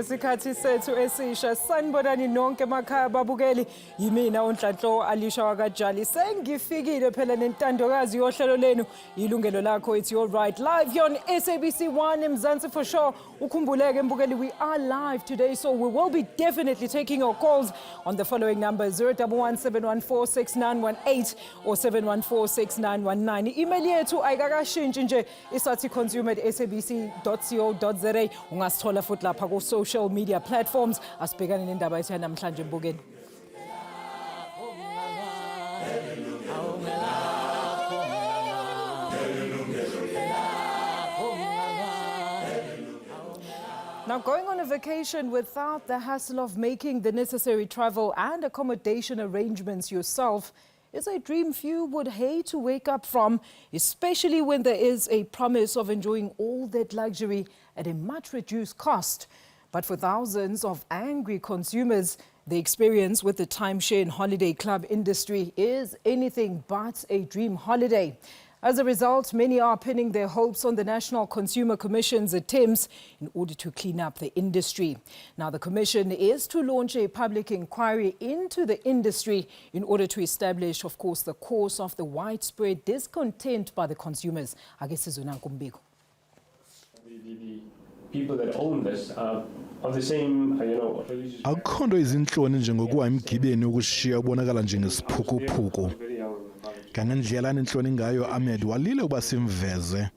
ngesikhathi sethu esisha. Sanibonani nonke emakhaya babukeli. Yimina uNhlanhlo Alisha wakajali. Sengifikile phela nentandokazi yohlelo lenu Yilungelo Lakho. It's your right live here on SABC 1 Mzansi for sure. Ukhumbuleke mbukeli, we are live today, so we will be definitely taking your calls on the following numbers: 011-714-6918 or 714-6919. Email yethu ayikakashintshi nje, isathi consumer@sabc.co.za. Ungasithola futhi lapha ku social media platforms. Asibhekane nendaba ethe namhlanje mbukeli. Now, going on a vacation without the hassle of making the necessary travel and accommodation arrangements yourself is a dream few would hate to wake up from, especially when there is a promise of enjoying all that luxury at a much reduced cost. But for thousands of angry consumers, the experience with the timeshare and holiday club industry is anything but a dream holiday. As a result, many are pinning their hopes on the National Consumer Commission's attempts in order to clean up the industry. Now, the Commission is to launch a public inquiry into the industry in order to establish, of course, the cause of the widespread discontent by the consumers. The people that own this are of the same, religious... Akukho izinhloni njengokuba imgibeni ukushiya ubonakala njengesiphukuphuku. Kangendlela inhloni ngayo Ahmed walile ukuba simveze.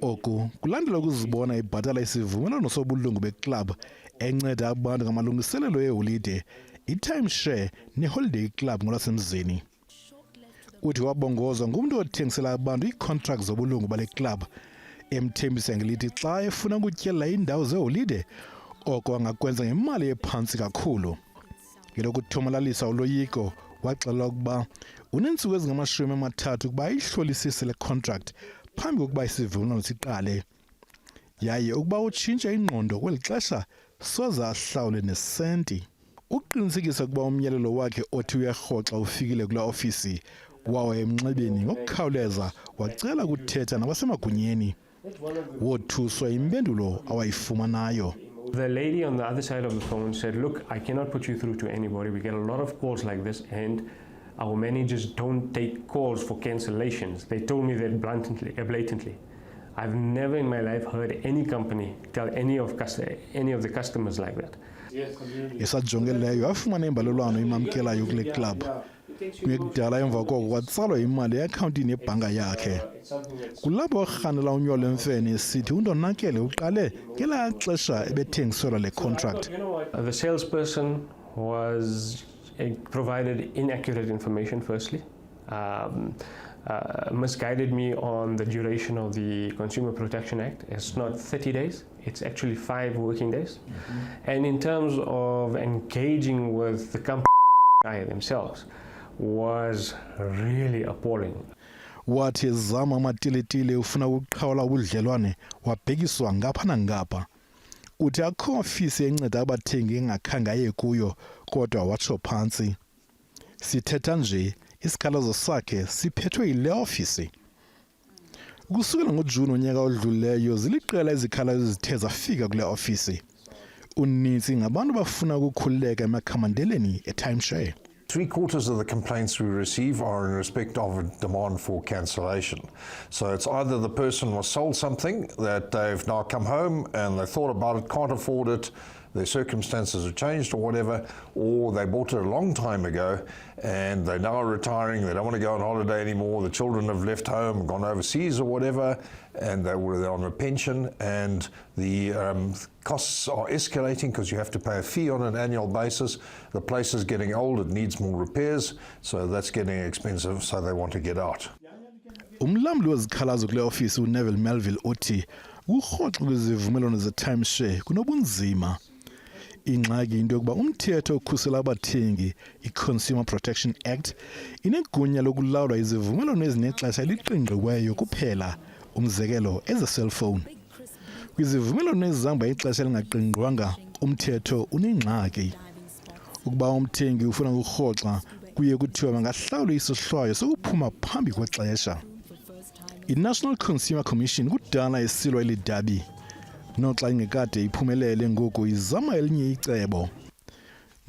Oku kulandela ukuzibona ibhatala isivumelwano sobulungu beclub enceda abantu ngamalungiselelo eholide, itimeshare neholiday club ngolasemzini. Uthi wabongozwa ngumuntu othengisela abantu iicontract zobulungu bale club, emthembisa ngelithi xa efuna ukutyelela indawo zeholide oko angakwenza ngemali ephansi kakhulu. Ngelokuthomalalisa uloyiko waxela ukuba unentsuku ezingama-30 ukuba ayihlolisise le contract phambi kokuba isivumelwano siqale, yaye ukuba utshintshe ingqondo kweli xesha soze ahlawule nesenti. Uqinisekisa ukuba umyalelo wakhe othi uyarhoxa ufikile kula ofisi wawo emnxebeni ngokukhawuleza wacela ukuthetha nabasemagunyeni. Wothuswa impendulo awayifumanayo. The lady on the other side of the phone said, "Look, I cannot put you through to anybody. We get a lot of calls like this and our managers don't take calls for cancellations." They told me that blatantly. I've never in my life heard any company tell any of the customers like that. Esajongeleyo afumana imbalelwano imamkelayo kule club. Kuyekudala emva koko kwatsalwa imali eakhawuntini yebhanka yakhe. Kulapho warhanela unyolo emfene esithi undonakele uqale ngelaa xesha ebethengiselwa le contract. The salesperson was provided inaccurate information firstly, misguided me on the duration of the Consumer Protection Act. It's not 30 days, it's actually 5 working days. And in terms of engaging with the company themselves was really appalling. Wathi ezama amatiletile ufuna ukuqhawula ubudlelwane wabhekiswa ngapha nangapha. Uthi akho ofisi enceda abathengi engakhange aye kuyo kodwa watsho phantsi. Sithetha nje isikhalazo sakhe siphethwe yile ofisi. Kusukela ngoJuni onyaka odluleyo ziliqela izikhalazo ezithe zafika kule ofisi. Uninzi ngabantu bafuna ukukhululeka emakhamandeleni etimeshare. 3/4 of the complaints we receive are in respect of a demand for cancellation. So it's either the person was sold something that they've now come home and they thought about it, can't afford it, their circumstances have changed or whatever, or they bought it a long time ago and they're now retiring, they don't want to go on holiday anymore, the children have left home, gone overseas or whatever, and they're on a pension and the costs are escalating because you have to pay a fee on an annual basis. The place is getting old, it needs more repairs, so that's getting expensive, so they want to get out. Umlamli wezikhalazo kule ofisi uNeville Melville uthi ukurhoxa kwezivumelwano zetimeshare kunobunzima. Ingxaki into yokuba umthetho okhusela abathengi, i-Consumer Protection Act, inegunya lokulawula izivumelwano ezinexesha eliqingqiweyo kuphela, umzekelo eze-cellphone. Kwizivumelwano ezihamba ixesha elingaqingqwanga, umthetho unengxaki. Ukuba umthengi ufuna ukurhoxa, kuye kuthiwa bangahlawula isohlwayo sokuphuma phambi kwexesha. I-National Consumer Commission kudala isilwa elidabi. noxa ingekade iphumelele ngoku izama elinye icebo.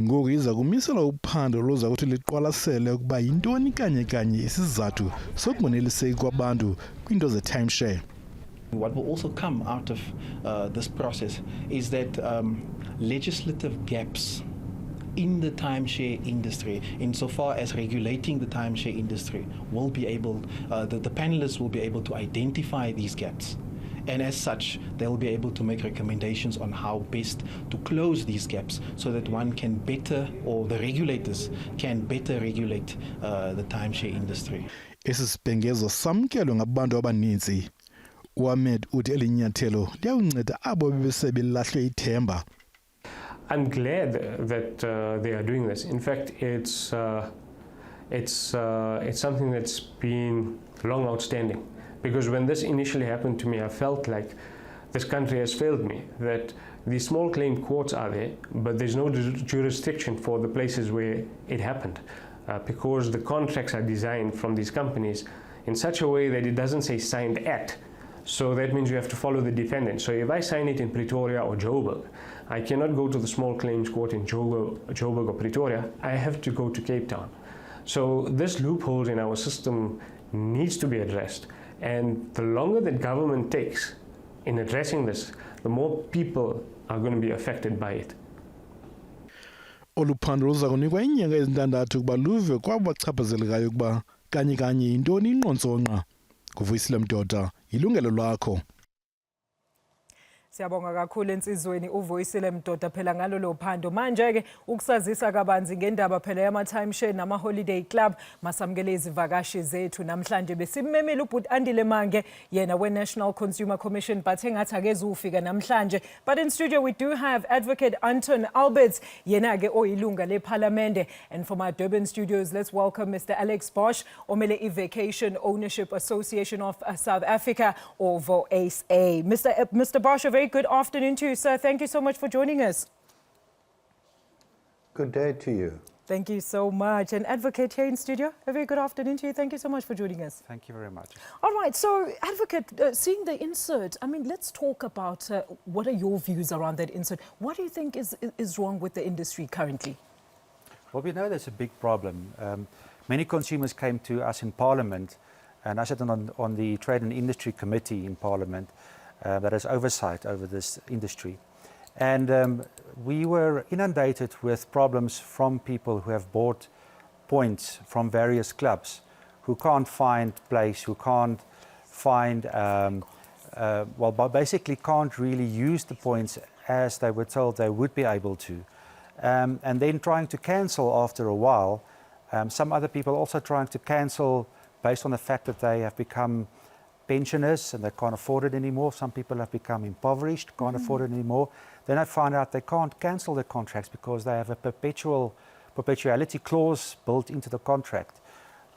Ngoku iza kumisela uphando loza kuthi liqwalasele ukuba yintoni kanye isizathu sokungoneliseki kwabantu kwinto ze-timeshare. What will also come out of this process is that legislative gaps in the timeshare industry, insofar as regulating the timeshare industry, will be able, the panelists will be able to identify these gaps. And as such, they'll be able to make recommendations on how best to close these gaps so that one can better, or the regulators can better regulate the timeshare industry. Esi sibhengezo samkelwe ngabantu abaninzi. Ahmed uthi elinyathelo liyawunceda abo bebesebelahle ithemba. I'm glad that they are doing this. In fact, it's something that's been long outstanding. Because when this initially happened to me, I felt like this country has failed me, that the small claim courts are there, but there's no jurisdiction for the places where it happened, because the contracts are designed from these companies in such a way that it doesn't say signed at. So that means you have to follow the defendant. So if I sign it in Pretoria or Joburg, I cannot go to the small claims court in Joburg or Pretoria. I have to go to Cape Town. So this loophole in our system needs to be addressed. And the longer that government takes in addressing this, the more people are going to be affected by it. Oluphando luza kunikwa iinyanga ezintandathu ukuba luve kwabo bachaphazelekayo ukuba kanye yintoni inqontsonqa. Kuvuyisile Mdoda, Yilungelo Lakho. Siyabonga kakhulu ensizweni uvuyisile Mdoda phela ngalo lo phando. Manje ke ukusazisa kabanzi ngendaba phela yama timeshare nama holiday club masamukele izivakashi zethu namhlanje besimemile ubhuti Andile Mange yena we National Consumer Commission but engathi akezufika namhlanje. But in studio we do have Advocate Anton Alberts yena ke oyilunga leParliamente, and from our Durban studios let's welcome Mr. Alex Bosch omele iVacation Ownership Association of South Africa, or VOASA. Mr. Bosch, a very good afternoon to you, sir. Thank you so much for joining us. Good day to you. Thank you so much. And Advocate here in studio, a very good afternoon to you. Thank you so much for joining us. Thank you very much. All right, so Advocate, seeing the insert, I mean, let's talk about what are your views around that insert. What do you think is wrong with the industry currently? Well, we know there's a big problem. Many consumers came to us in Parliament, and I sit on the Trade and Industry Committee in Parliament that has oversight over this industry. And we were inundated with problems from people who have bought points from various clubs, who can't find place, who can't find, basically can't really use the points as they were told they would be able to. And then trying to cancel after a while. Some other people also trying to cancel based on the fact that they have become pensioners and they can't afford it anymore. Some people have become impoverished, can't afford it anymore. Then I find out they can't cancel their contracts because they have a perpetuality clause built into the contract,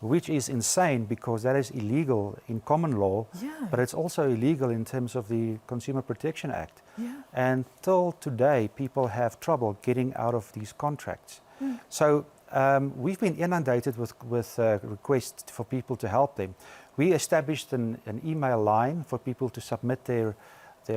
which is insane because that is illegal in common law, but it's also illegal in terms of the Consumer Protection Act. And till today, people have trouble getting out of these contracts. So we've been inundated with requests for people to help them. We established an email line for people to submit their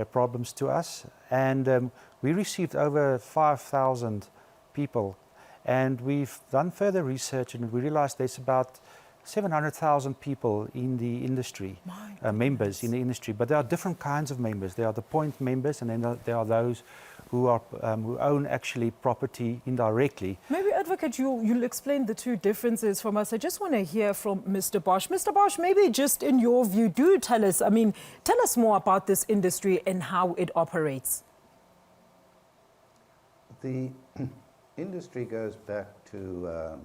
problems to us, and we received over 5,000 people. And we've done further research, and we realized there's about 700,000 people in the industry, members in the industry. But there are different kinds of members. There are the point members, and then there are those who own actually property indirectly. Maybe, Advocate, you'll explain the two differences from us. I just want to hear from Mr. Bosch. Mr. Bosch, maybe just in your view, do tell us, tell us more about this industry and how it operates. The industry goes back to,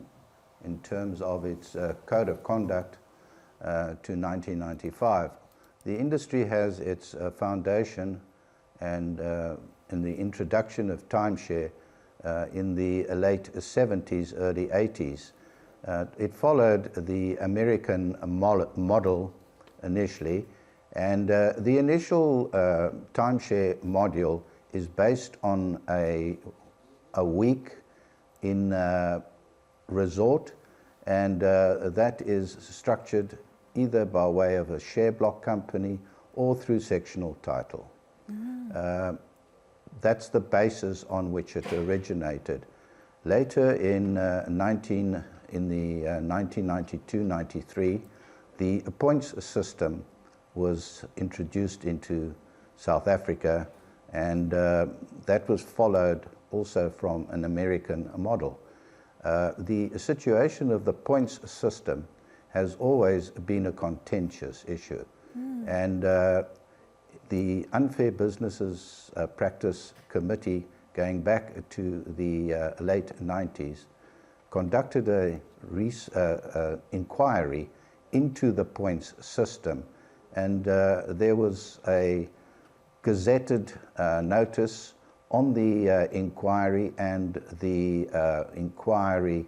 in terms of its code of conduct, to 1995. The industry has its foundation and in the introduction of timeshare in the late 70s, early 80s. It followed the American model initially, and the initial timeshare module is based on a week in resort, and that is structured either by way of a share block company or through sectional title. That's the basis on which it originated. Later in 1992-93, the points system was introduced into South Africa, and that was followed also from an American model. The situation of the points system has always been a contentious issue, and the Unfair Businesses Practice Committee, going back to the late 90s, conducted a inquiry into the points system, and there was a gazetted notice on the inquiry, and the inquiry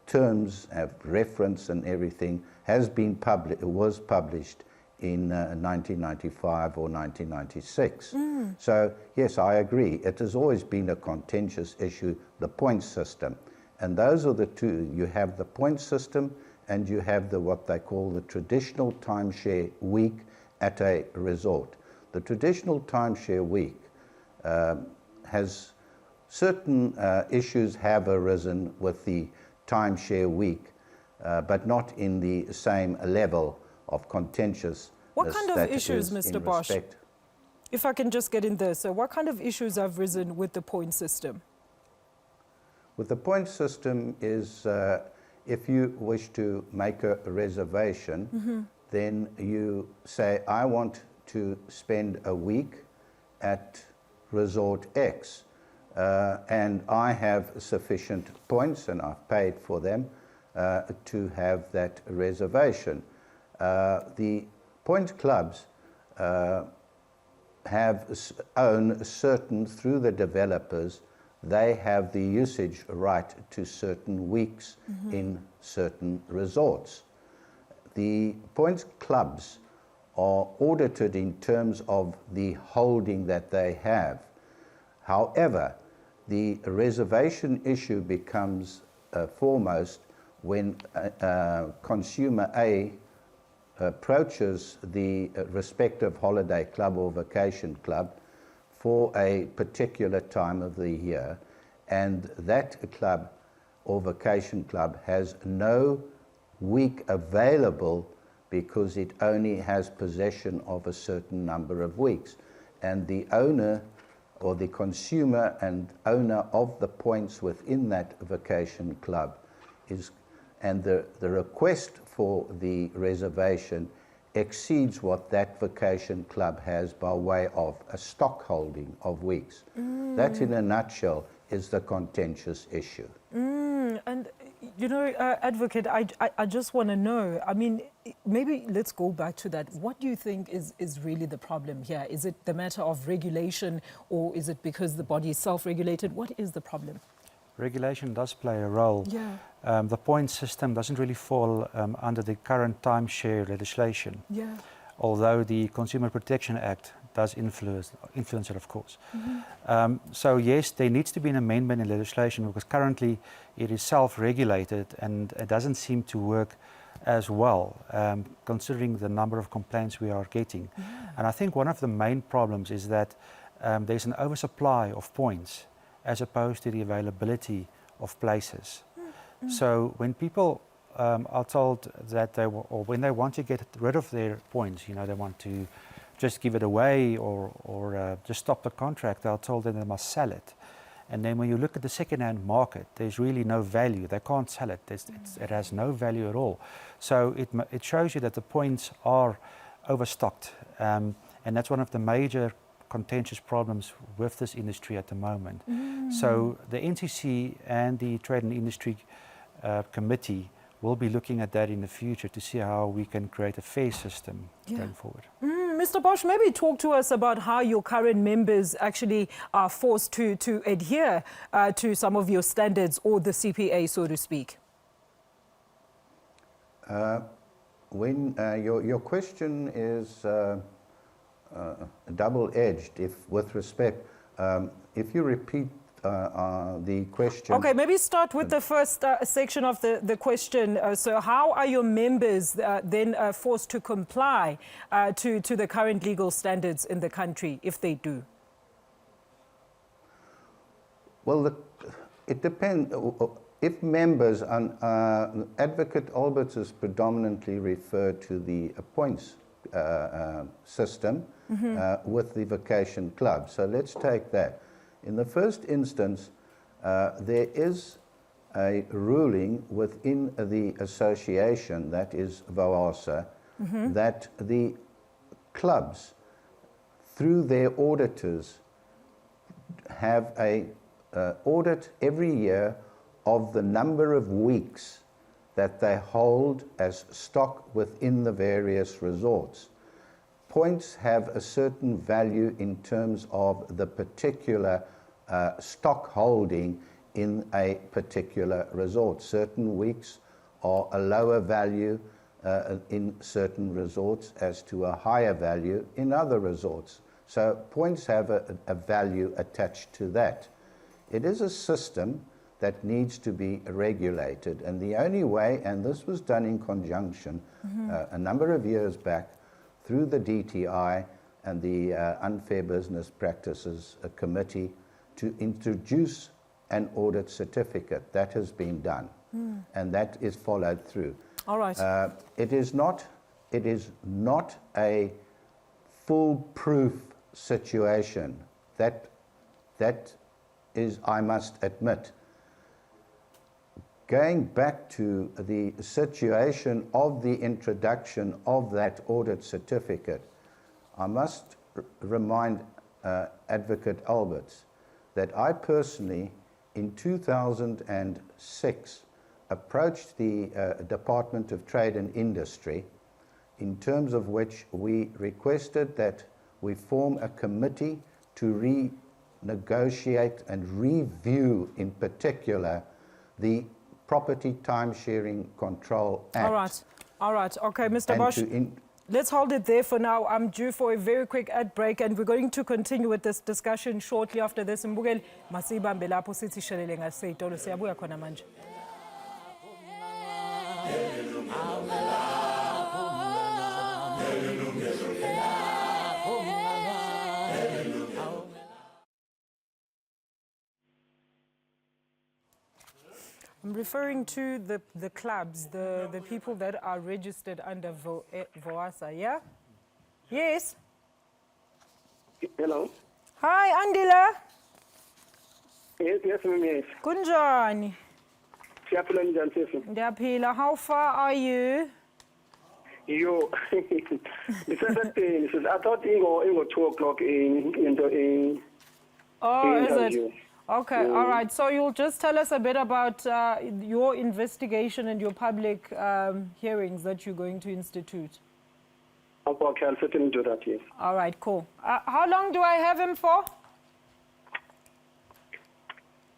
terms of reference and everything was published in 1995 or 1996. So yes, I agree. It has always been a contentious issue, the points system. And those are the two. You have the points system, and you have what they call the traditional timeshare week at a resort. The traditional timeshare week has certain issues have arisen with the timeshare week, but not in the same level of contentious. What kind of issues, Mr. Bosch? If I can just get in there, so what kind of issues have risen with the point system? With the point system is if you wish to make a reservation, then you say, I want to spend a week at Resort X, and I have sufficient points, and I've paid for them to have that reservation. The point clubs own certain, through the developers, they have the usage right to certain weeks in certain resorts. The points clubs are audited in terms of the holding that they have. However, the reservation issue becomes foremost when consumer A approaches the respective holiday club or vacation club for a particular time of the year, and that club or vacation club has no week available because it only has possession of a certain number of weeks. And the owner or the consumer and owner of the points within that vacation club and the request for the reservation exceeds what that vacation club has by way of a stock holding of weeks. That, in a nutshell, is the contentious issue. And, you know, Advocate, I just want to know, I mean, maybe let's go back to that. What do you think is really the problem here? Is it the matter of regulation, or is it because the body is self-regulated? What is the problem? Regulation does play a role. Yeah. The point system doesn't really fall under the current timeshare legislation. Yeah. Although the Consumer Protection Act does influence it, of course. So yes, there needs to be an amendment in legislation, because currently it is self-regulated and it doesn't seem to work as well, considering the number of complaints we are getting. And I think one of the main problems is that there's an oversupply of points as opposed to the availability of places. So when people are told that or when they want to get rid of their points, you know, they want to just give it away or just stop the contract, they're told that they must sell it. And then when you look at the second-hand market, there's really no value. They can't sell it. It has no value at all. So it shows you that the points are overstocked. And that's one of the major contentious problems with this industry at the moment. So the NCC and the Trade and Industry Committee will be looking at that in the future to see how we can create a fair system going forward. Mr. Bosch, maybe talk to us about how your current members actually are forced to adhere to some of your standards, or the CPA, so to speak. When your question is double-edged, with respect, if you repeat the question. Okay, maybe start with the first section of the question. So how are your members then forced to comply to the current legal standards in the country, if they do? Well, it depends. If members, Advocate Alberts is predominantly referred to the points system with the vacation club. So let's take that. In the first instance, there is a ruling within the association, that is VOASA, that the clubs, through their auditors, have a audit every year of the number of weeks that they hold as stock within the various resorts. Points have a certain value in terms of the particular stock holding in a particular resort. Certain weeks are a lower value in certain resorts as to a higher value in other resorts. So points have a value attached to that. It is a system that needs to be regulated, and the only way, and this was done in conjunction a number of years back through the DTI and the Unfair Business Practices Committee, to introduce an audit certificate. That has been done, and that is followed through. All right. It is not a foolproof situation. That is, I must admit. Going back to the situation of the introduction of that audit certificate, I must remind Advocate Alberts that I personally, in 2006, approached the Department of Trade and Industry, in terms of which we requested that we form a committee to renegotiate and review, in particular, the Property Timesharing Control Act. All right. Okay, Mr. Bosch, let's hold it there for now. I'm due for a very quick ad break, and we're going to continue with this discussion shortly after this. Mbukeli, masibambe lapho sithi shelele ngaseyitolo, siyabuya khona manje. I'm referring to the clubs, the people that are registered under VOASA, yeah? Yes? Hello. Hi, Andila. Yes, ma'am, yes. Kunjani? Siyaphila njani sisi? Ndiyaphila. How far are you? Yo. This is I thought ingo 2 o'clock in Oh, is interview. it? Okay, all right. So you'll just tell us a bit about your investigation and your public hearings that you're going to institute. Okay, I'll certainly do that, yes. All right, cool. How long do I have him for?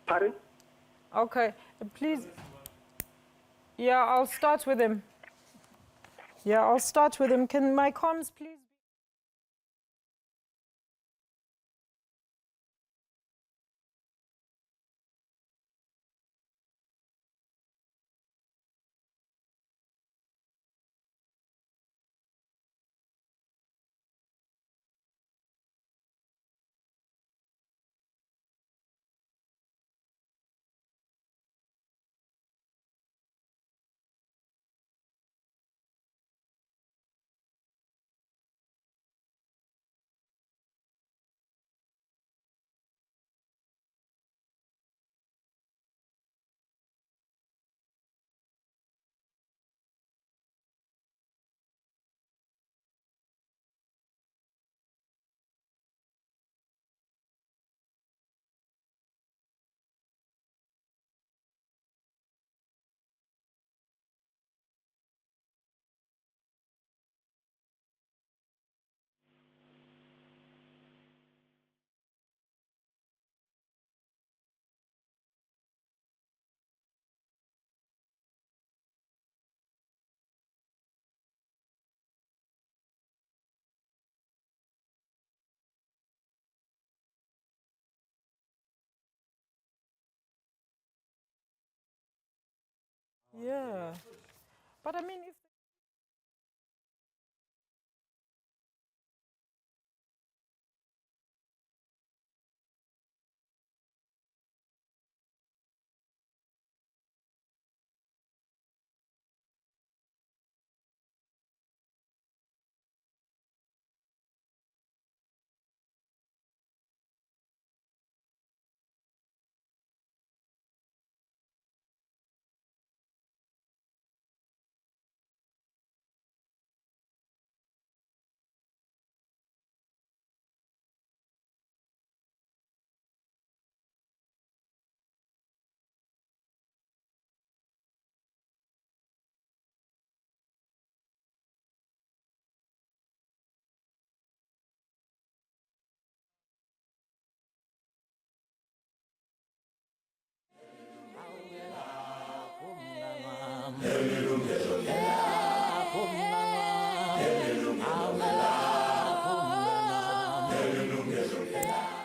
Pardon? Okay, please. Yeah, I'll start with him. Can my comms please? Yeah. But I mean, if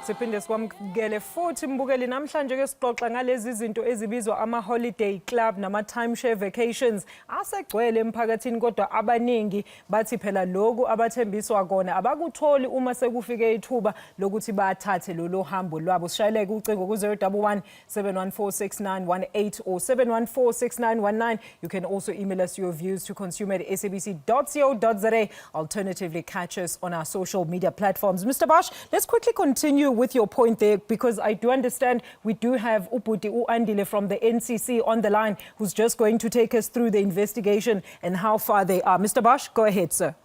siphinde sikwamukele futhi mbukeli namhlanje ke sixoxa ngalezi zinto ezibizwa ama-holiday club nama-timeshare vacations asegcwele emphakathini kodwa abaningi bathi phela lokhu abathembiswa kona abakutholi uma sekufike ithuba lokuthi bathathe lolo hambo lwabo. Sishayeleke ucingo ku-011 7146918 or 7146919. You can also email us your views to consumer@sabc.co.za. Alternatively, catch us on our social media platforms. Mr. Bosch, let's quickly continue with your point there, because I do understand we do have Uputi Andile from the NCC on the line, who's just going to take us through the investigation and how far they are. Mr. Bosch, go ahead, sir.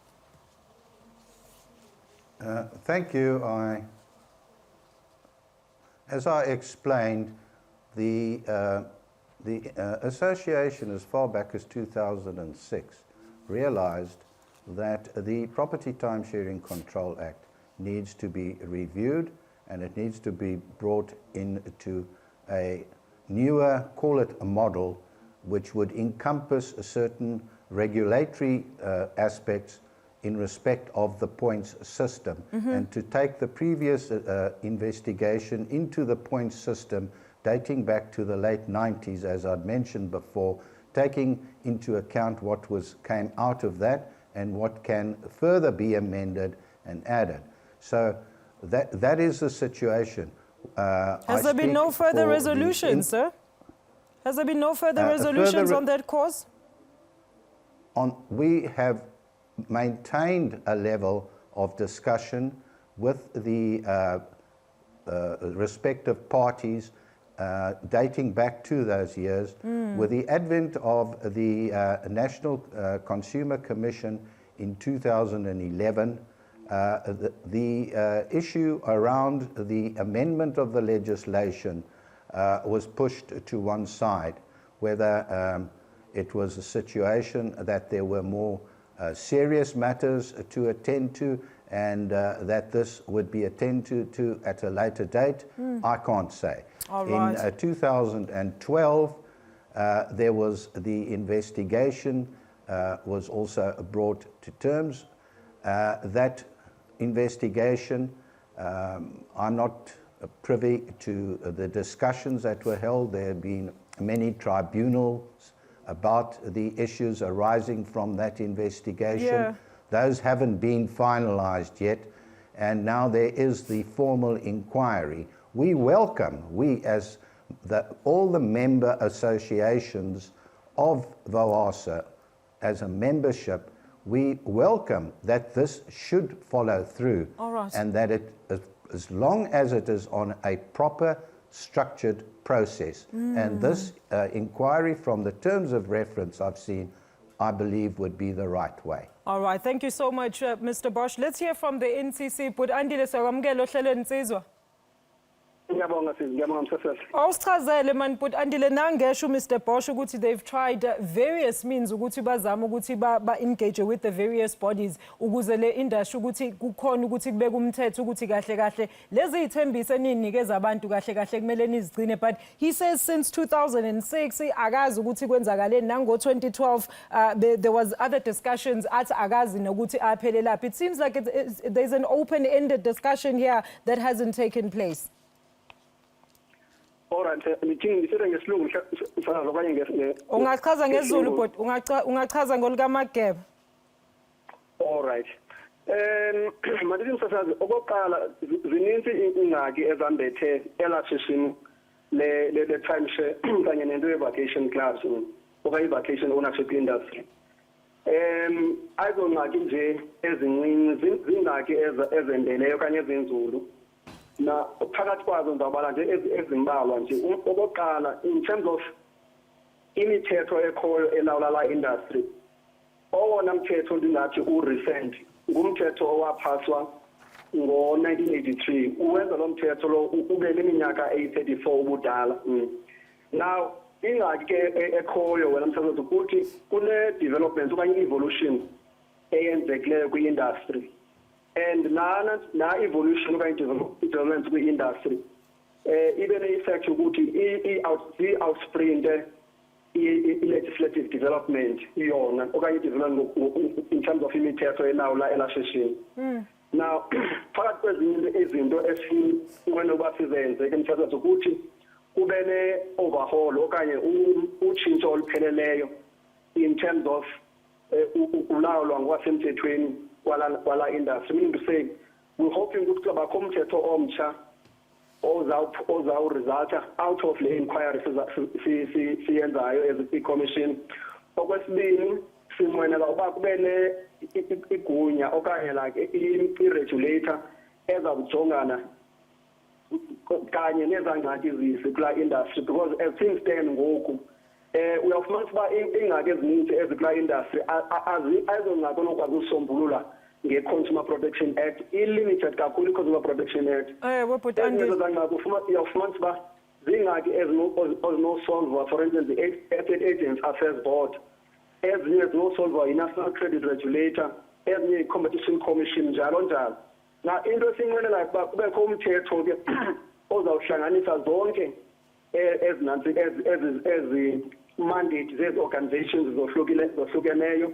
Thank you. As I explained, the association, as far back as 2006, realized that the Property Timesharing Control Act needs to be reviewed, and it needs to be brought into a newer, call it a model, which would encompass certain regulatory aspects in respect of the points system, and to take the previous investigation into the points system dating back to the late 90s, as I'd mentioned before, taking into account what came out of that and what can further be amended and added. So that is the situation. Has there been no further resolutions, sir? Has there been no further resolutions on that cause? We have maintained a level of discussion with the respective parties dating back to those years. With the advent of the National Consumer Commission in 2011, the issue around the amendment of the legislation was pushed to one side, whether it was a situation that there were more serious matters to attend to, and that this would be attended to at a later date. I can't say. All right. In 2012, there was the investigation was also brought to terms. That investigation, I'm not privy to the discussions that were held. There have been many tribunals about the issues arising from that investigation. Yeah. Those haven't been finalized yet, and now there is the formal inquiry. We welcome, as all the member associations of VOASA as a membership, we welcome that this should follow through. All right. And that as long as it is on a proper structured process. And this inquiry, from the terms of reference I've seen, I believe would be the right way. All right, thank you so much, Mr. Bosch. Let's hear from the NCC. But Andile sakwamukela ohlelweni Nsizwa. Ngiyabonga sisi, ngiyabonga msesele. Awusichazele man, but Andile nangesho Mr. Bosch ukuthi they've tried various means ukuthi bazama ukuthi ba-engage with the various bodies ukuze le industry ukuthi kukhona ukuthi kubeka umthetho ukuthi kahle kahle lezi ithembiso eninikeza abantu kahle kahle kumele nizigcine. But he says since 2006 akazi ukuthi kwenzakaleni, nango 2012 there was other discussions athi akazi nokuthi aphelelaphi. It seems like there's an open-ended discussion here that hasn't taken place. All right. alright, ngithinga ngesilungu msakazi okanye Ungachaza ngesiZulu but ungachaza ngolikaMageba. Alright. Manje msasazi okokuqala zininzi ingxaki ezambethe elashishini le timeshare kanye nento ye-vacation clubs okanye i-vacation ownership industry. Ayizongxaki nje ezincinci zingxaki ezendeleyo okanye ezenzulu na phakathi kwazo ndizawubala nje ezimbalwa nje. Okokuqala in terms of imithetho ekhoyo elawula la industry, owona mthetho ndingathi u-recent ngumthetho owaphaswa ngo-1983. Uwenza lo mthetho lo ube neminyaka eyi-34 ubudala. Now ingxaki ke ekhoyo wena msebenzi ukuthi kune-development okanye i-evolution eyenzekileyo kwi-industry, and na evolution okanye development kwi-industry ibe ne-effect ukuthi i-outsprinte i-legislative development iyona okanye development in terms of imithetho elawula elashishini. Now phakathi kwezinye izinto esifuna uba sizenze ke msebenzi ukuthi kube ne-overhaul okanye utshintsho olupheleleyo in terms of ulawulwa ngokwasemthethweni kwala industry. Meaning to say we're hoping ukuthi kubakho umthetho omtsha ozawuresulta out of le inquiry siyenzayo as i-commission. Okwesibini sinqwenela uba kube igunya okanye like i-regulator ezawujongana kanye nezangxaki zikula industry, because as things stand ngoku uyafumana uba ingxaki ezininzi ezikula industry ayizongxaki onokwazi usombulula nge-Consumer Protection Act, i-limited kakhulu i-Consumer Protection Act. Uyafumana uba zingxaki ezinosolvwa, for instance the Agents Affairs Board, ezinye zinosolvwa yi-National Credit Regulator, ezinye yi-Competition Commission, njalo njalo. Na into esinqwenelayo ukuba kubekho umthetho ke ozawuhlanganisa zonke ezi mandate zezi-organizations zohlukeneyo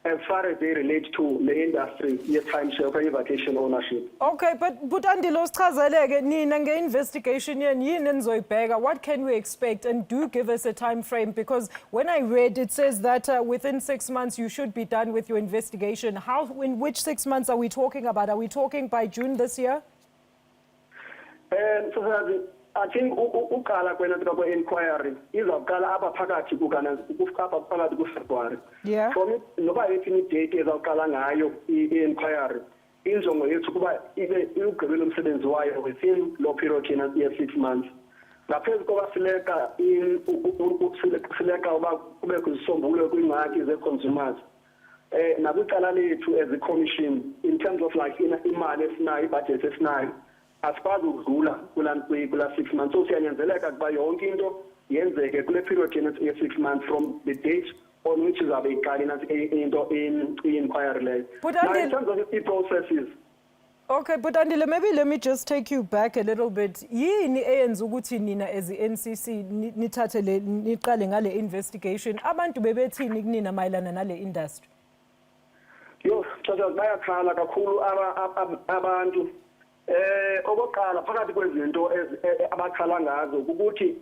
as far as they relate to the industry ye-timeshare okanye vacation ownership. Okay, but Andile usichazeleke nina nge-investigation yini enizoyibheka? What can we expect, and do give us a time frame, because when I read it says that within 6 months you should be done with your investigation. In which 6 months are we talking about? Are we talking by June this year? So I think uqala kwena kwe-inquiry izawuqala apha phakathi kuFebruary. Yeah. For me noba yithi idate ezawuqala ngayo i-inquiry, injongo yethu kuba ibe ugqibile umsebenzi wayo within lo period ye-6 months. Ngaphezu koba sileka uba kubekho izisombululo kwiingxaki ze-consumers nakwicala lethu as a commission in terms of like imali esinayo, ibudget esinayo, asikwazi ukudlula kula 6 months. So siyanyanzeleka kuba yonke into yenzeke kule period ye-6 months from the date on which izabe iqala into i-inquiry leyo. Now in terms of the processes. Okay, but Andile, maybe let me just take you back a little bit. Yini eyenza ukuthi nina as i-NCC nithathe niqale ngale investigation? Abantu bebethini kunina mayelana nale industry? Yo, chaza bayakhala kakhulu abantu. Okokuqala phakathi kwezinto abakhala ngazo ukuthi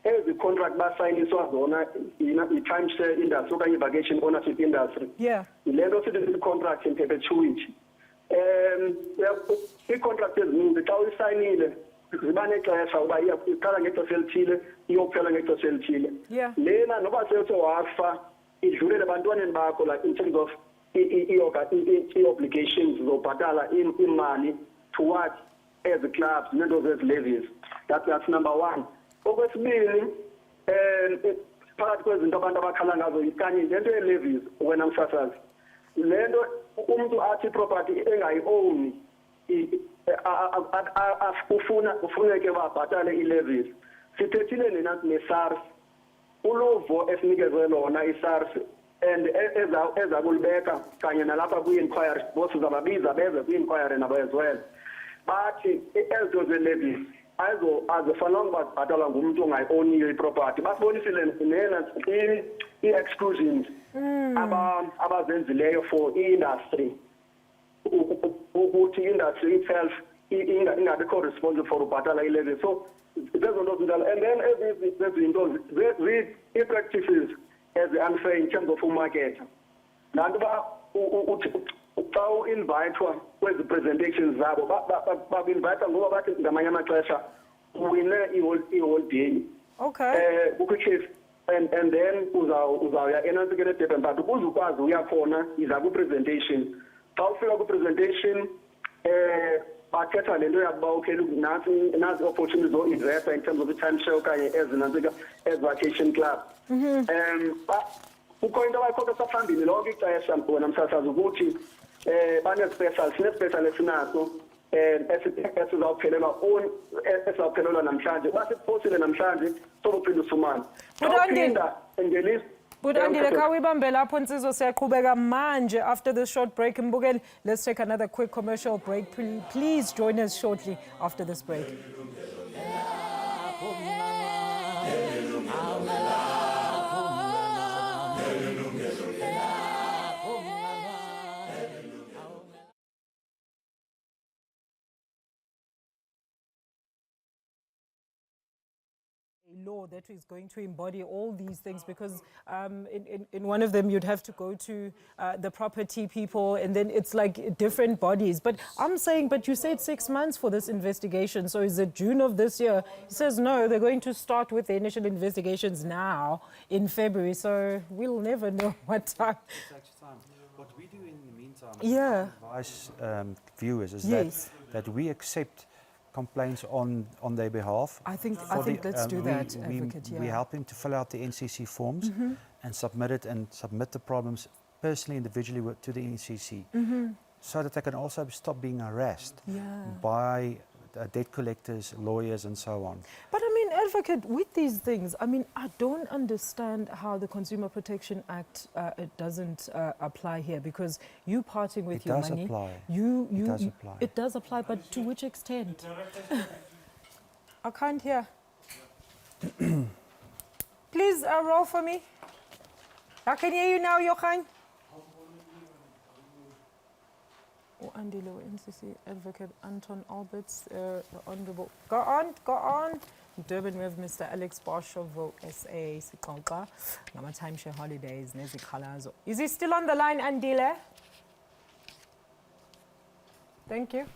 ezi contract basayiniswa zona i-timeshare industry okanye i-vacation ownership industry. Yeah. Lento sithi contract in perpetuity. I-contract ezininzi xa uyisayinile ziba nexesha uba iqala ngexesha elithile iyophela ngexesha elithile. Yeah. Lena noba sewafa idlulele ebantwaneni bakho, like in terms of i-obligations zobhatala imali towards as the clubs, not as levies. That's number one. Okwesibili phakathi kwezinto abantu abakhala ngazo kanye lento ye-levies wena msasazi. Lento umuntu athi property engayi-own ufuneke babhatale i-levies. Sithethile ne-SARS, ulovo esinikeze lona i-SARS and ezakulibeka kanye nalapha kwi-inquiry, both zababiza beze kwi-inquiry nabo as well. But ezo ze-levies azifanelanga bazibhatalwa ngumuntu ongayi-owniyo iproperty. Basibonisile nena i-exclusions abazenzileyo for i-industry ukuthi i-industry itself ingabikho responsible for ubhatala i-levy. So And then these practices as unfair in terms of market. Now, how invitwa kwezi presentations zabo ba-invite ngoba bathi ngamanye amaxesha wine i-whole day. Okay. And then uzawuya enantikele Durban, but ukuze ukwazi uya khona iza ku-presentation. Xa ufika ku-presentation bakhetha le nto yakuba okay nazi opportunities zo-investa in terms of i-timeshare okanye as vacation club. Kukho into abayikhokhesa phambili lonke ixesha wena msasazi ukuthi sine-special esinaso esizawuphelelwa namhlanje basikuphosile namhlanje sokuphinde usumane But Andile, khawibambe lapho Nsizwa siyaqhubeka manje after this short break. Mbukeli, let's take another quick commercial break. Please join us shortly after this break. Law that is going to embody all these things, because in one of them you'd have to go to the property people, and then it's like different bodies. But I'm saying, but you said 6 months for this investigation, so is it June of this year? He says no, they're going to start with the initial investigations now in February, so we'll never know what time. What we do in the meantime, Yeah. advise viewers is Yes. that we accept complaints on their behalf. I think let's do that, Advocate. We help him to fill out the NCC forms and submit it, and submit the problems personally, individually to the NCC, so that they can also stop being harassed by debt collectors, lawyers, and so on. But I mean, Advocate, with these things, I mean, I don't understand how the Consumer Protection Act it doesn't apply here, because you parting with your money. It does apply. It does apply, but to which extent? I can't hear. Please roll for me. I can hear you now, Johan. Andile NCC Advocate Anton Alberts, the Honourable. Go on. Durban, we have Mr. Alex Bosch of SA Sixoxa, Ngama Timeshare Holidays, nezikhalazo. Is he still on the line, Andile? Thank you.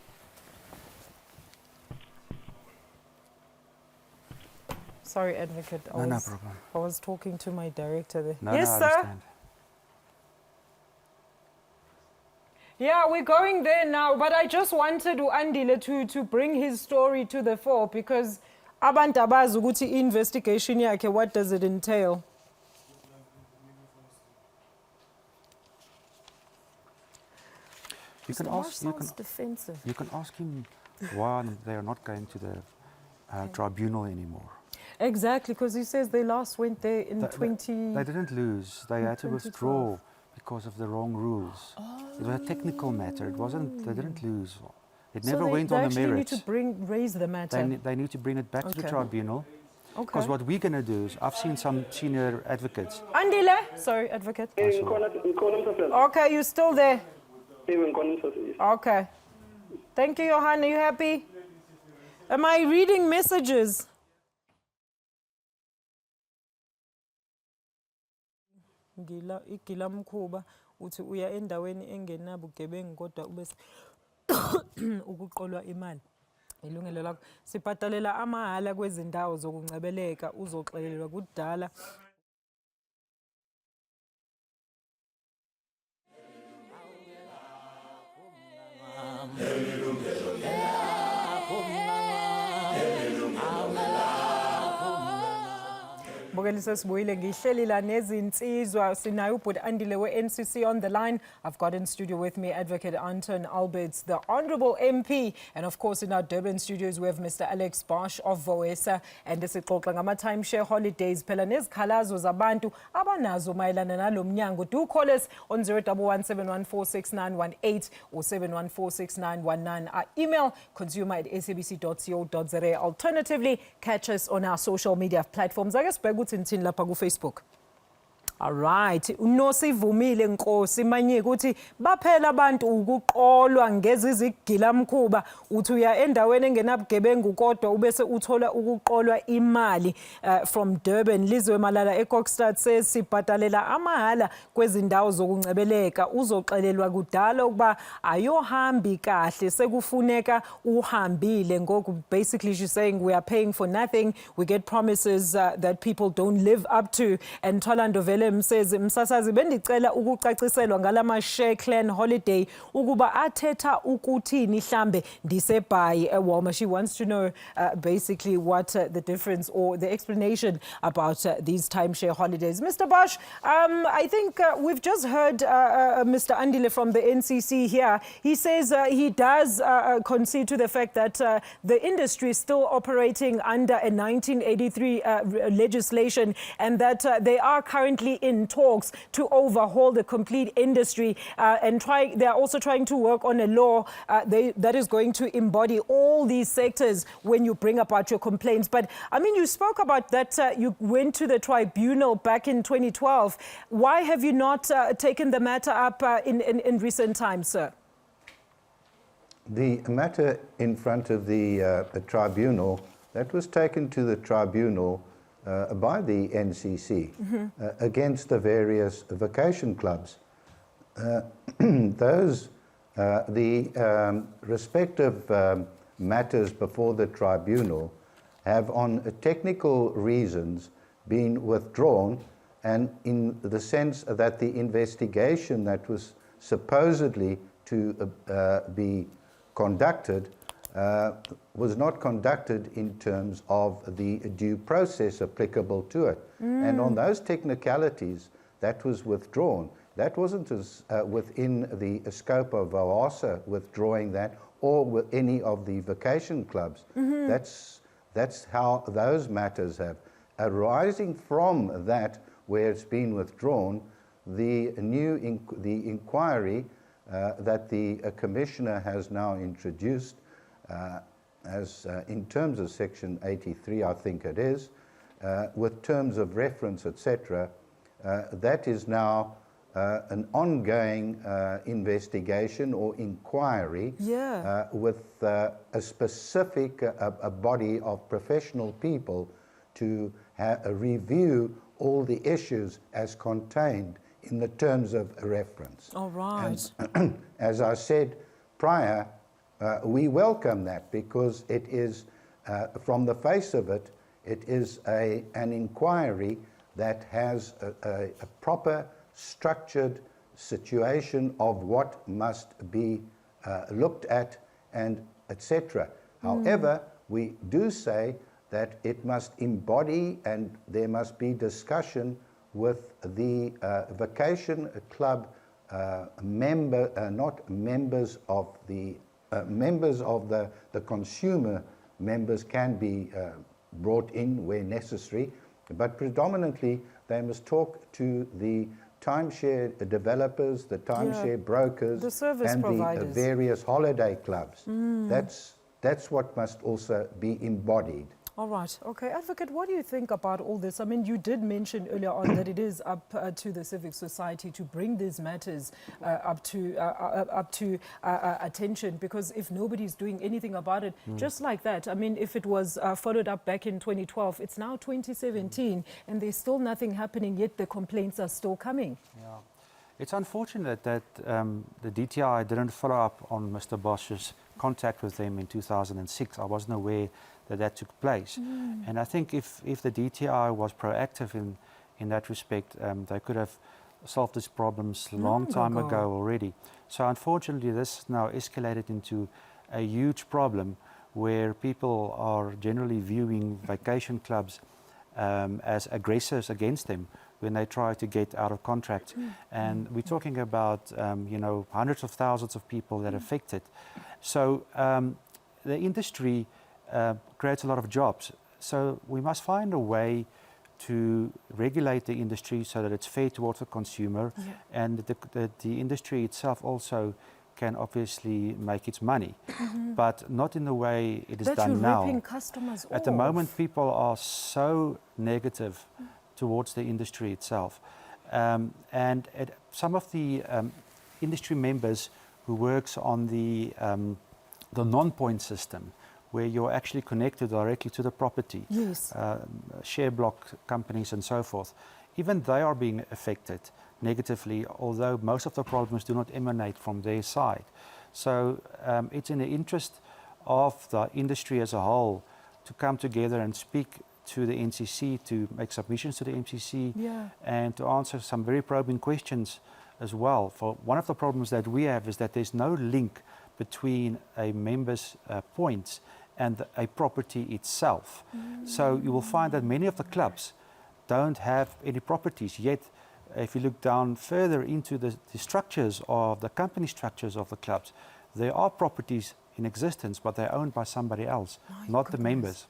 Sorry, Advocate. No problem. I was talking to my director there. No, yes, I sir. understand. Yeah, we're going there now, but I just wanted Andile to bring his story to the fore, because abantu abazi ukuthi investigation yakhe, what does it entail? You can ask him why they are not going to the tribunal anymore. Exactly, because he says they last went there in They didn't lose. They had to withdraw because of the wrong rules. It was a technical matter. It wasn't. They didn't lose. It never went on the merits. They actually need to raise the matter. They need to bring it back to the tribunal. Because what we're going to do is, I've seen some senior advocates. Andile, sorry, Advocate. Okay, you're still there. Okay. Thank you, Johan. Are you happy? Am I reading messages? Igila mkhuba uthi uya endaweni engenabugebengu kodwa ube ukuqolwa imali. Yilungelo lakho. Sibhatalela amahala kwezindawo zokungcebeleka uzoxelelwa kudala. Mbukeli sibuyile ngihleli la nezinsizwa sinayo ubhuti Andile we-NCC on the line. I've got in studio with me Advocate Anton Alberts, the Honourable MP, and of course in our Durban studios we have Mr. Alex Bosch of Voesa, and sixoxa ngama Timeshare Holidays phela nezikhalazo zabantu abanazo mayelana nalo mnyango. Do call us on 01171469118 or 71469119. Our email consumer@sabc.co.za. Alternatively, catch us on our social media platforms. I guess ukuthi nithini lapha ku Facebook. Alright, unosivumile Nkosi Manyika uthi baphela abantu ukuqolwa ngezizigilamkhuba uthi uya endaweni engenabugebengu kodwa ubese uthola ukuqolwa imali from Durban. Lizwe Malala eKokstad says sibhadalela amahala kwezindawo zokuncebeleka uzoxelelwa kudala ukuba ayohambi kahle sekufuneka uhambile ngoku. Basically she's saying we are paying for nothing, we get promises that people don't live up to. And Tolando Vele says msasazi bendicela ukucaciselwa ngalama share clan holiday ukuba athetha ukuthini mhlambe ndisebhayi eWalma. She wants to know basically what the difference or the explanation about these timeshare holidays. Mr. Bosch, I think we've just heard Mr. Andile from the NCC here. He says he does concede to the fact that the industry is still operating under a 1983 legislation and that they are currently in talks to overhaul the complete industry and they are also trying to work on a law that is going to embody all these sectors when you bring about your complaints. But I mean, you spoke about that you went to the tribunal back in 2012. Why have you not taken the matter up in recent times, sir? The matter in front of the tribunal, that was taken to the tribunal by the NCC against the various vacation clubs. The respective matters before the tribunal have on technical reasons been withdrawn, and in the sense that the investigation that was supposedly to be conducted was not conducted in terms of the due process applicable to it. And on those technicalities, that was withdrawn. That wasn't within the scope of OASA withdrawing that, or with any of the vacation clubs. That's how those matters have. Arising from that, where it's been withdrawn, the inquiry that the commissioner has now introduced as in terms of Section 83, I think it is, with terms of reference, etc., that is now an ongoing investigation or inquiry with a specific a body of professional people to review all the issues as contained in the terms of reference. All right. And as I said prior, we welcome that because it is, from the face of it, it is an inquiry that has a proper structured situation of what must be looked at and etc. However, we do say that it must embody and there must be discussion with the vacation club not members of the consumer members can be brought in where necessary, but predominantly they must talk to the timeshare developers, the timeshare brokers, the service and providers. the various holiday clubs. That's what must also be embodied. All right. Okay. Advocate, what do you think about all this? I mean, you did mention earlier on that it is up to the civic society to bring these matters up to attention, because if nobody's doing anything about it, just like that, I mean, if it was followed up back in 2012, it's now 2017 and there's still nothing happening, yet the complaints are still coming. Yeah. It's unfortunate that the DTI didn't follow up on Mr. Bosch's contact with them in 2006. I wasn't aware that took place. And I think if the DTI was proactive in that respect, they could have solved these problems a long time ago already. So unfortunately, this now escalated into a huge problem where people are generally viewing vacation clubs as aggressors against them when they try to get out of contract. And we're talking about hundreds of thousands of people that are affected. So the industry creates a lot of jobs. So we must find a way to regulate the industry so that it's fair towards the consumer, and that the industry itself also can obviously make its money, but not in the way it is done now. Ripping customers At the moment, people are so negative towards the industry itself. Some of the industry members who works on the non-point system, where you're actually connected directly to the property, Yes. share block companies and so forth, even they are being affected negatively, although most of the problems do not emanate from their side. So it's in the interest of the industry as a whole to come together and speak to the NCC, to make submissions to the MCC, Yeah. and to answer some very probing questions as well. For one of the problems that we have is that there's no link between a member's points and a property itself. So you will find that many of the clubs don't have any properties, yet if you look down further into the structures of the company structures of the clubs, there are properties in existence, but they're owned by somebody else, not the members.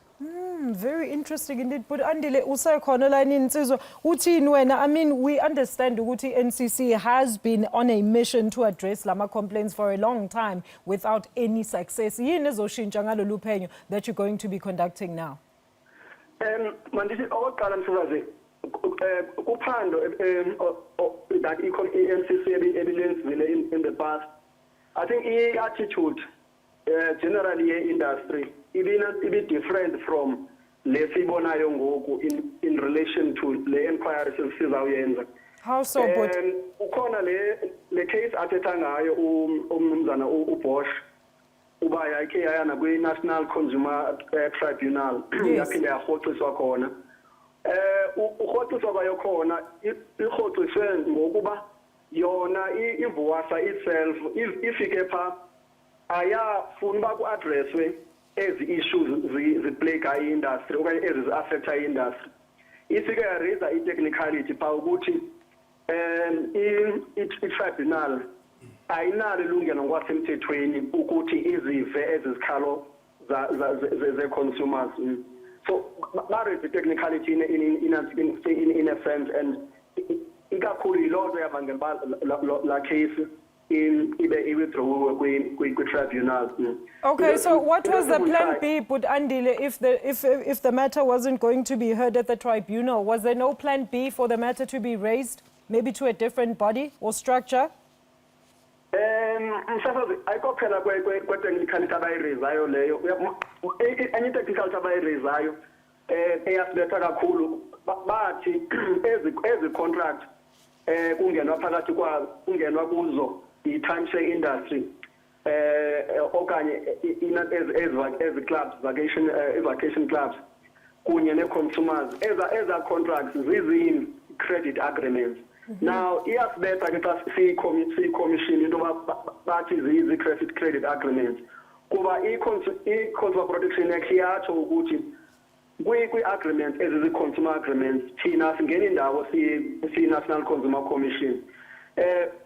Very interesting indeed. But Andile, usakhona la insizwa uthini wena? I mean, we understand ukuthi NCC has been on a mission to address lama complaints for a long time without any success. Yini ezoshintsha ngalolu phenyo that you're going to be conducting now? Mandithi okokuqala msebenzi kuphando that i-NCC ebilenzile in the past. I think i-attitude generally ye-industry ibe different from lesibonayo ngoku in relation to le inquiry sizawuyenza. How so? But Ukhona le case athetha ngayo umnumzana uBosch uba yakhe yayana kwi-National Consumer Tribunal yaphinde yarhoxiswa khona. Urhoxiswa kwayo khona irhoxiswe ngokuba yona ivuwasa itself ifike pha ayafuna uba ku-adresswe ezi issues ziplaga i-industry okanye ezi zi-affecta i-industry. Ifike yaraisa i-technicality pha ukuthi i-tribunal ayinalo ilungelo ngokwasemthethweni ukuthi izive ezi zikhalo ze-consumers. So baraise i-technicality in a sense, and ikakhulu yiloo nto yabangela uba la case withdraw kwi-tribunal. okay, so what was the plan B, but Andile, if the matter wasn't going to be heard at the tribunal? Was there no plan B for the matter to be raised, maybe to a different body or structure? Msafazi ayikho phela kwe-technicality abayirezayo leyo. Enye i-technicality abayirezayo eyasibetha kakhulu bathi ezi contract kungenwa phakathi kwazo kungenwa kuzo i-timeshare industry okanye ezi clubs vacation clubs kunye ne-consumers eza contracts zizi-credit agreements. Now iyasibetha ke xa siyi-commission into bathi zizi-credit agreements kuba i-Consumer Protection Act iyatsho ukuthi kwi-agreements ezizi-consumer agreements thina singena indawo siyi-National Consumer Commission.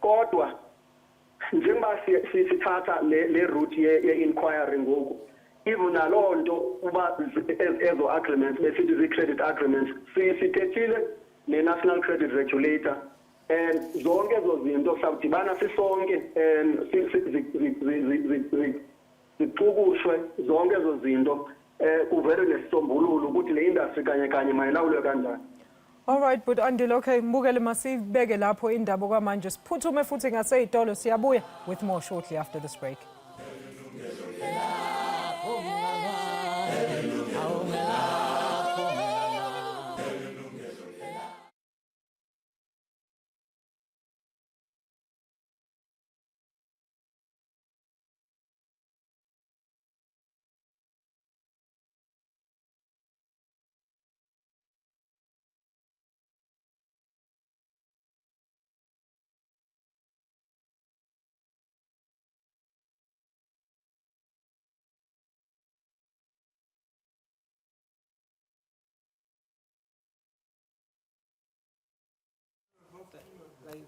Kodwa njengoba sithatha le route ye-inquiry ngoku, even naloo nto uba ezo agreements besithi zii-credit agreements sithethile ne-National Credit Regulator, and zonke ezo zinto sawudibana sisonke ziqukushwe zonke ezo zinto kuvele nesisombululo ukuthi le industry kanye kanye mayilawulwe kanjani. All right, but Andile, okay, mbukele masibeke lapho indaba kwamanje. Siphuthume futhi ngaseyitolo, siyabuya with more shortly after this break.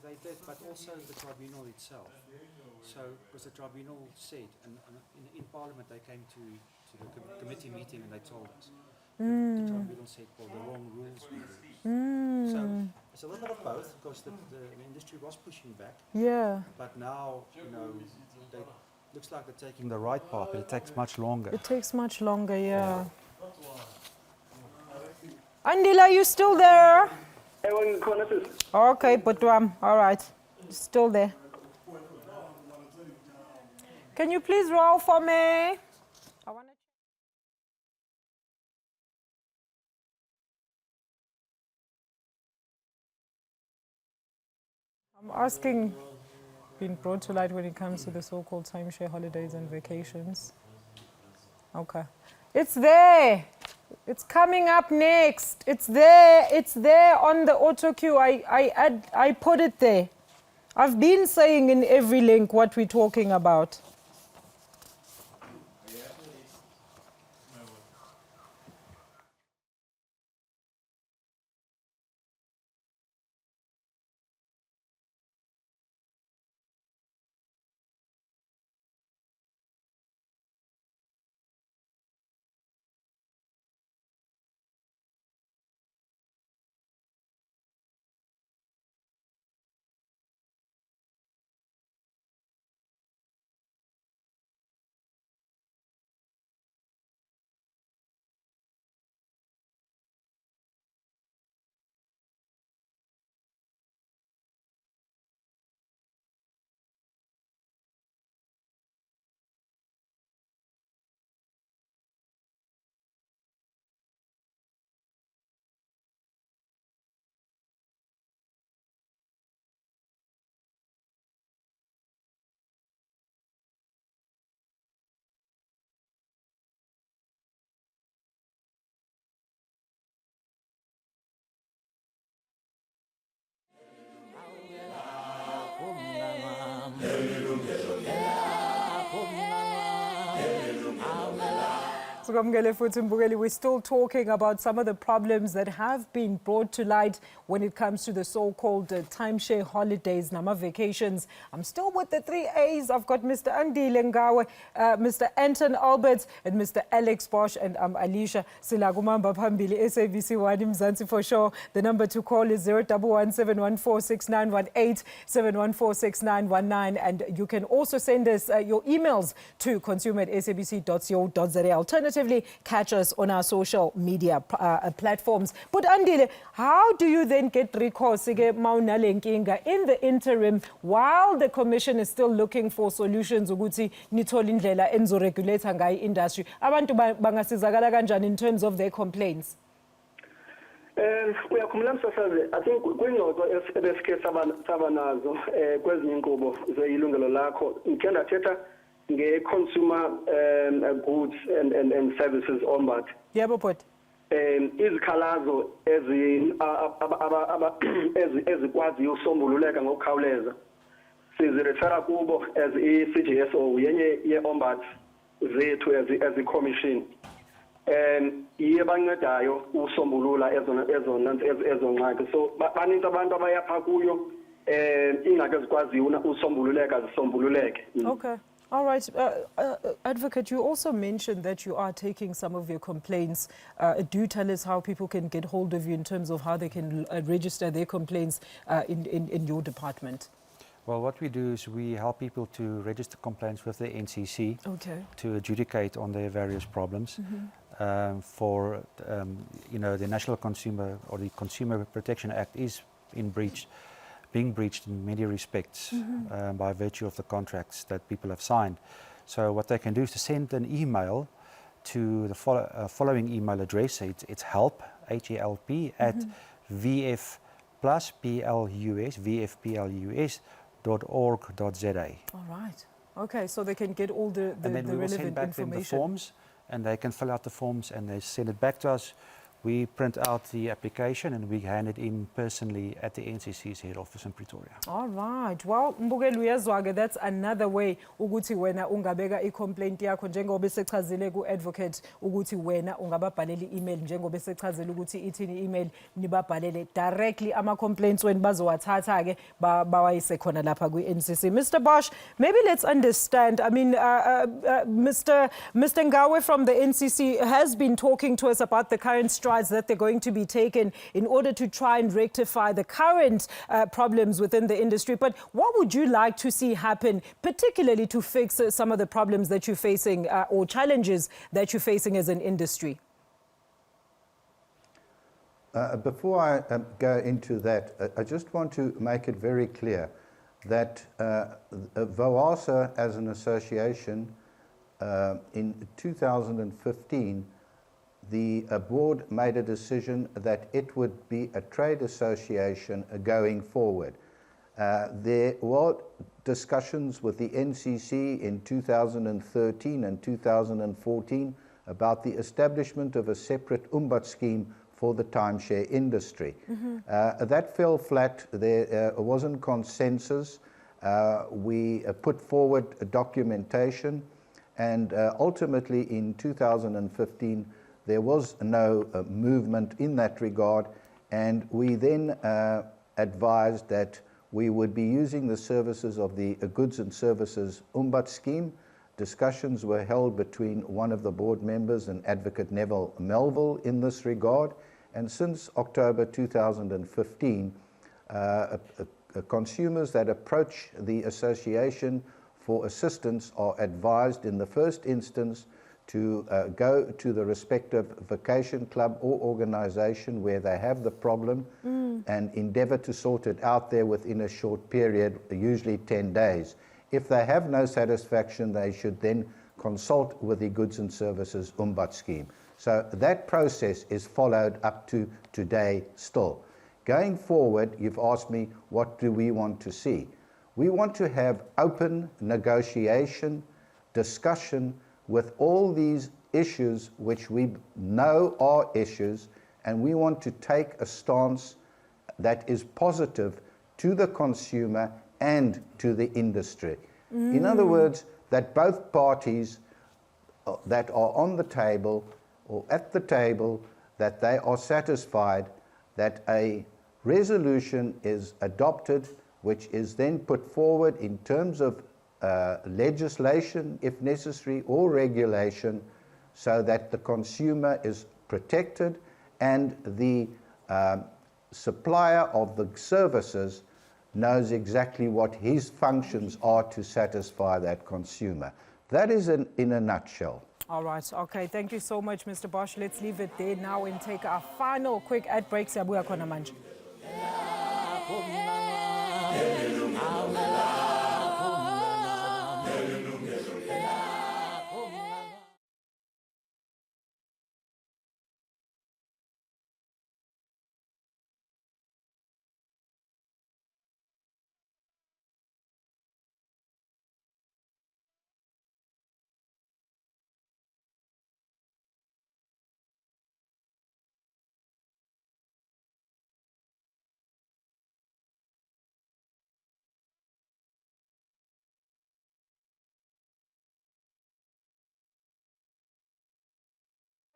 They did, but also the tribunal itself. So, because the tribunal said, and in Parliament they came to the committee meeting and they told us. The tribunal said, well, the wrong rules were used. So, it's a little bit of both, because the industry was pushing back. Yeah. But now, they looks like they're taking the right path, but it takes much longer. It takes much longer, yeah. Andile, are you still there? Okay, but all right, still there. Can you please roll for me? I want to. I'm asking, being brought to light when it comes to the so-called timeshare holidays and vacations. Okay, it's there. It's coming up next. It's there. It's there on the auto cue. I put it there. I've been saying in every link what we're talking about. We're still talking about some of the problems that have been brought to light when it comes to the so-called timeshare holidays, Nama vacations. I'm still with the 3 A's. I've got Mr. Yilungelo Lakho, Mr. Anton Alberts, and Mr. Alex Bosch, and I'm Alicia Silagumamba Pambili, SABC 1 Mzansi for sure. The number to call is 011-714-6918, 714-6919, and you can also send us your emails to consumer@sabc.co.za. Alternatively, catch us on our social media platforms. But Andile, how do you then get recourse in the interim while the commission is still looking for solutions ukuthi nithole indlela enzoregulate ngayo industry? Abantu bangasizakala kanjani in terms of their complaints? Uyakhumbula msasazi, I think kwingxoxo ebesike saba nazo kwezinye inkqubo zeyilungelo lakho ngike ndathetha nge-consumer goods and services ombat. Yebo bhuti. Izikhalazo ezikwaziyo usombululeka ngokukhawuleza sizirefera kubo as i-CGSO yenye ye-ombat zethu as i-commission. Iye bancedayo usombulula ezo ngxaki. So baninzi abantu abayapha kuyo ingxaki ezikwaziyo usombululeka zisombululeke. Okay. All right. Advocate, you also mentioned that you are taking some of your complaints. Do tell us how people can get hold of you in terms of how they can register their complaints in your department. Well, what we do is we help people to register complaints with the NCC to adjudicate on their various problems. For the National Consumer or the Consumer Protection Act is being breached in many respects by virtue of the contracts that people have signed. So what they can do is to send an email to the following email address. It's help, HELP, at vfplus.org.za. All right. Okay, so they can get all the and then we will send back them the forms, and they can fill out the forms and they send it back to us. We print out the application and we hand it in personally at the NCC's head office in Pretoria. All right. Well, Mbukeli uyezwa-ke, that's another way ukuthi wena ungabeka i-complaint yakho njengoba esechazile ku-advocate ukuthi wena ungababhalela i-email njengoba esechazile ukuthi ithini i-email nibabhalele directly ama-complaints wenu bazowathatha-ke bawayise khona lapha kwi-NCC. Mr. Bosch, maybe let's understand. I mean, Mr. Ngawe from the NCC has been talking to us about the current strides that they're going to be taken in order to try and rectify the current problems within the industry. But what would you like to see happen, particularly to fix some of the problems that you're facing or challenges that you're facing as an industry? Before I go into that, I just want to make it very clear that VOASA as an association in 2015, the board made a decision that it would be a trade association going forward. There were discussions with the NCC in 2013 and 2014 about the establishment of a separate umbat scheme for the timeshare industry. That fell flat. There wasn't consensus. We put forward documentation, and ultimately in 2015 there was no movement in that regard, and we then advised that we would be using the services of the Goods and Services Umbat scheme. Discussions were held between one of the board members and Advocate Neville Melville in this regard, and since October 2015, consumers that approach the association for assistance are advised in the first instance to go to the respective vacation club or organization where they have the problem and endeavor to sort it out there within a short period, usually 10 days. If they have no satisfaction, they should then consult with the Goods and Services Umbat scheme. So that process is followed up to today still. Going forward, you've asked me, what do we want to see? We want to have open negotiation, discussion with all these issues which we know are issues, and we want to take a stance that is positive to the consumer and to the industry. In other words, that both parties that are on the table or at the table, that they are satisfied that a resolution is adopted which is then put forward in terms of legislation, if necessary, or regulation, so that the consumer is protected and the supplier of the services knows exactly what his functions are to satisfy that consumer. That is in a nutshell. All right. Okay. Thank you so much, Mr. Bosch. Let's leave it there now and take our final quick ad break. Siyabuya khona manje.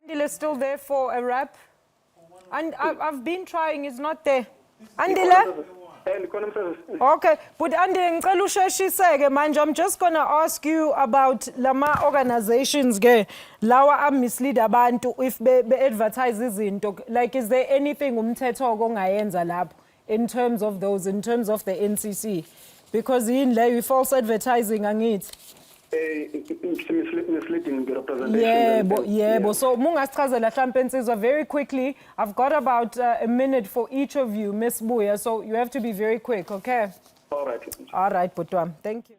Andile is still there for a wrap. And I've been trying, it's not there. Andile? Okay, but Andile, ngicela usheshiseke manje. I'm just going to ask you about lama organizations ke lawa mislead abantu if be advertise izinto. Like, is there anything umthetho ongayenza lapho in terms of those, in terms of the NCC? Because in le false advertising angithi. Misleading representation. Yeah. So mungasichazela mhlambe insizwa very quickly. I've got about a minute for each of you, Miss Buya. So you have to be very quick, okay? All right. All right, Butwam. Thank you.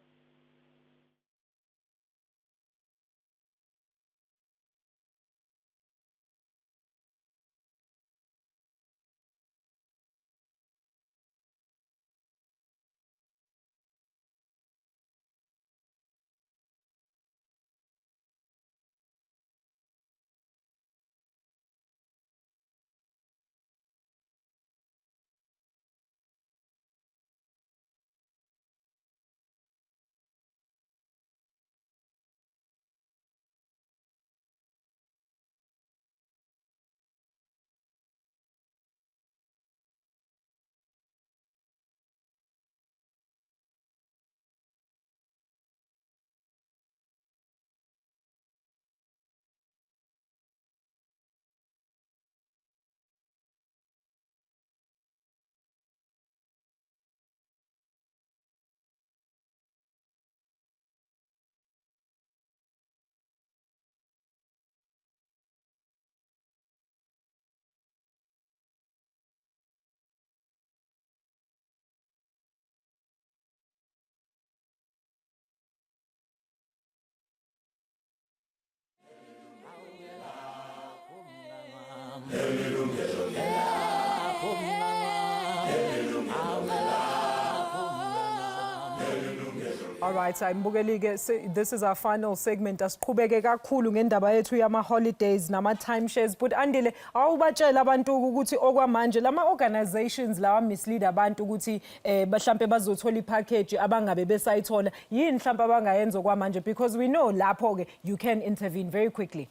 All right, this is our final segment. Asiqhubeke kakhulu ngendaba yethu yama holidays nama timeshares. But Andile, awubatshela abantu ukuthi okwamanje lama organizations lawa mislead abantu ukuthi mhlambe bazothola ipackage abangabe besayithola. Yini mhlambe abangayenza okwamanje, because we know lapho ke you can intervene very quickly.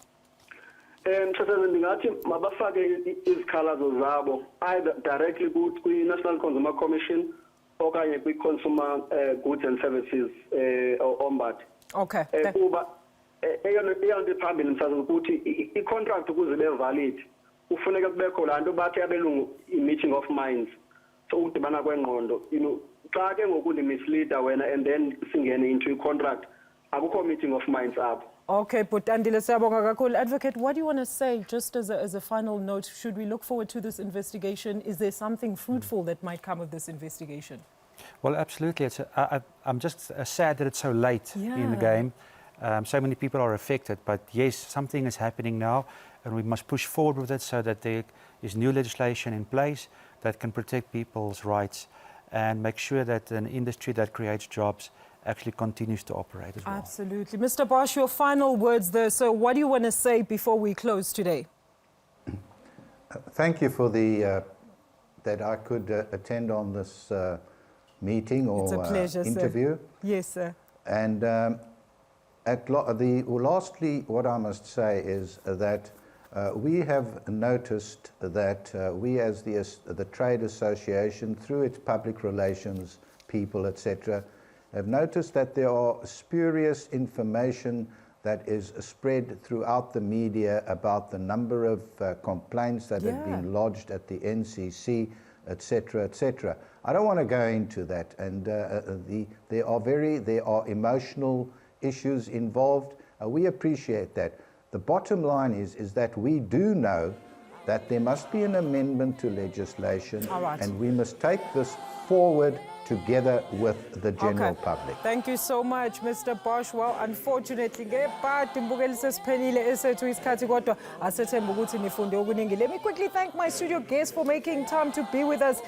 Mthethwa ndingathi mabafake izikhalazo zabo either directly kwi National Consumer Commission okanye kwi Consumer Goods and Services Ombudsman. Okay. Kuba eyonto phambili msazi ukuthi i-contract ukuze be valid ufuneka kubekho laa nto bathi abelungu i-meeting of minds, so ukudibana kwengqondo. Xa ke ngoku ndimisleada wena and then singene into i-contract akukho meeting of minds apho. Okay, but Andile siyabonga kakhulu. Advocate, what do you want to say just as a final note? Should we look forward to this investigation? Is there something fruitful that might come of this investigation? Well, absolutely. I'm just sad that it's so late in the game. So many people are affected, but yes, something is happening now, and we must push forward with it so that there is new legislation in place that can protect people's rights and make sure that an industry that creates jobs actually continues to operate as well. Absolutely. Mr. Bosch, your final words there. So what do you want to say before we close today? Thank you for the that I could attend on this meeting or It's a pleasure, interview. Sir. Yes, sir. And lastly, what I must say is that we have noticed that we as the trade association, through its public relations people, etc., have noticed that there are spurious information that is spread throughout the media about the number of complaints that have been lodged at the NCC, etc., etc. I don't want to go into that, and there are emotional issues involved. We appreciate that. The bottom line is that we do know that there must be an amendment to legislation, and we must take this forward together with the general public. Thank you so much, Mr. Bosch. Well, unfortunately, let me quickly thank my studio guests for making time to be with us.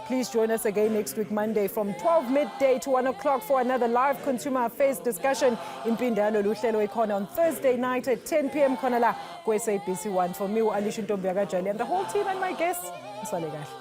Please join us again next week, Monday, from 12 midday to 1 o'clock for another live consumer affairs discussion in Pindalo Luhlelo Ekhona on Thursday night at 10 p.m. Konala, SABC 1. For me, Alisha Ntombiagajali, and the whole team and my guests, Yilungelo Lakho.